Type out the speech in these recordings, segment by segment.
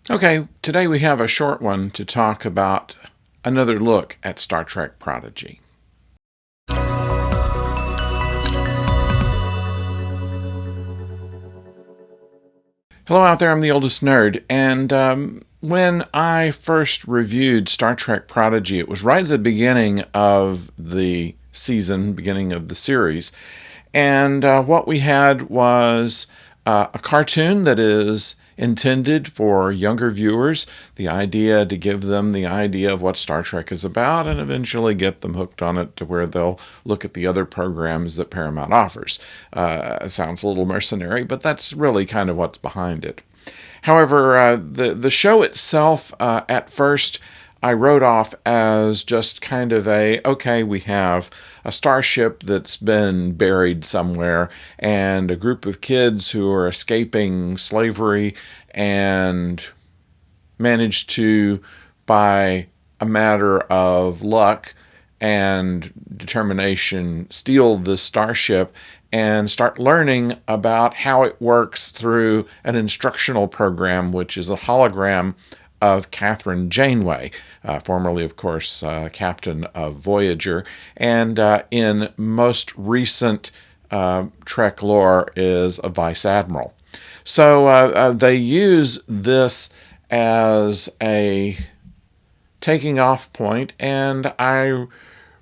Okay, today we have a short one to talk about another look at Star Trek Prodigy. Hello out there, I'm the oldest nerd, and when I first reviewed Star Trek Prodigy, it was right at the beginning of the season, beginning of the series, and what we had was a cartoon that is intended for younger viewers, the idea to give them the idea of what Star Trek is about and eventually get them hooked on it to where they'll look at the other programs that Paramount offers. It sounds a little mercenary, but that's really kind of what's behind it. However, the show itself, at first, I wrote off as just kind of okay, we have a starship that's been buried somewhere and a group of kids who are escaping slavery and managed to, by a matter of luck and determination, steal this starship and start learning about how it works through an instructional program, which is a hologram of Catherine Janeway, formerly, of course, captain of Voyager, and in most recent Trek lore is a vice admiral. So they use this as a taking off point, and I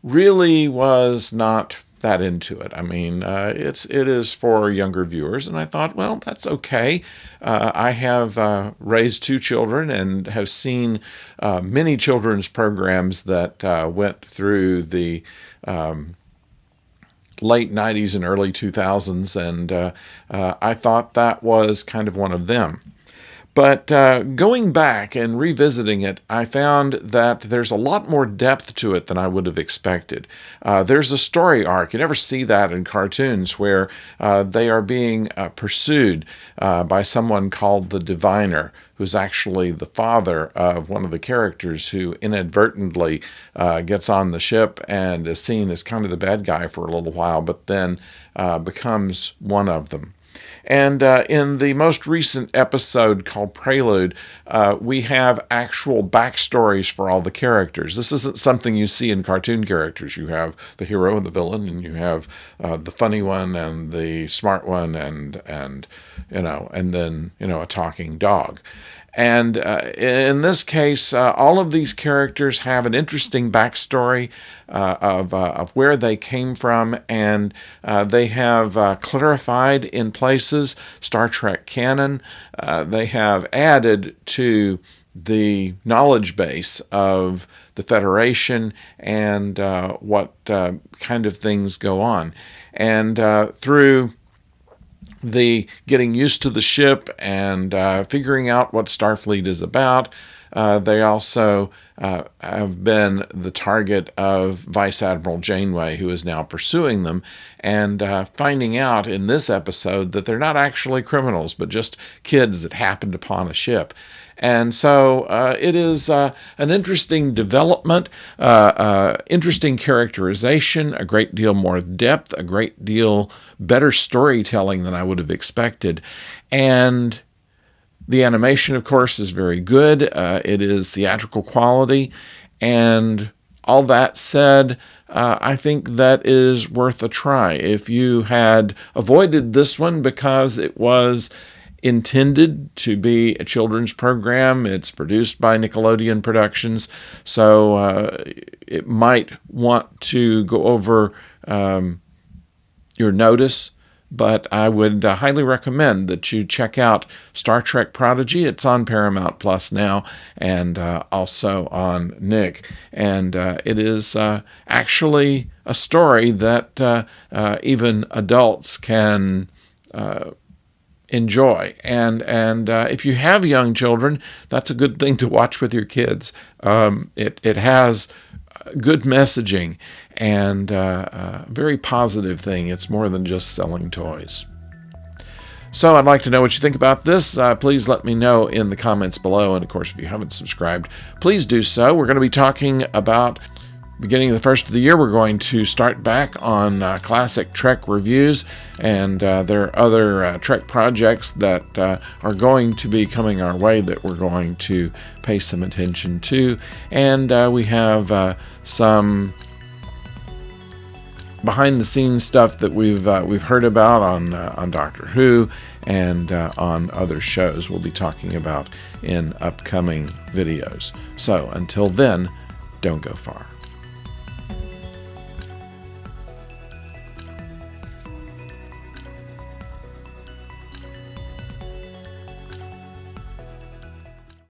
really was not that into it. I mean, it is for younger viewers, and I thought, well, that's okay. I have raised two children and have seen many children's programs that went through the late 90s and early 2000s, and I thought that was kind of one of them. But going back and revisiting it, I found that there's a lot more depth to it than I would have expected. There's a story arc. You never see that in cartoons where they are being pursued by someone called the Diviner, who's actually the father of one of the characters who inadvertently gets on the ship and is seen as kind of the bad guy for a little while, but then becomes one of them. And in the most recent episode called Prelude, we have actual backstories for all the characters. This isn't something you see in cartoon characters. You have the hero and the villain, and you have the funny one and the smart one, and then a talking dog. And in this case, all of these characters have an interesting backstory of where they came from, and they have clarified in places Star Trek canon. They have added to the knowledge base of the Federation and what kind of things go on. And through the getting used to the ship and figuring out what Starfleet is about. They also have been the target of Vice Admiral Janeway, who is now pursuing them, and finding out in this episode that they're not actually criminals, but just kids that happened upon a ship. And so it is an interesting development, interesting characterization, a great deal more depth, a great deal better storytelling than I would have expected. And the animation, of course, is very good. It is theatrical quality. And all that said, I think that is worth a try. If you had avoided this one because it was intended to be a children's program, it's produced by Nickelodeon Productions, so it might want to go over your notice, but I would highly recommend that you check out Star Trek Prodigy. It's on Paramount Plus now, and also on Nick. And it is actually a story that even adults can enjoy. And if you have young children, that's a good thing to watch with your kids. It has good messaging and a very positive thing. It's more than just selling toys. So I'd like to know what you think about this. Please let me know in the comments below. And of course, if you haven't subscribed, please do so. We're going to be talking about beginning of the first of the year, we're going to start back on classic Trek reviews, and there are other Trek projects that are going to be coming our way that we're going to pay some attention to, and we have some behind-the-scenes stuff that we've heard about on Doctor Who and on other shows we'll be talking about in upcoming videos. So until then, don't go far.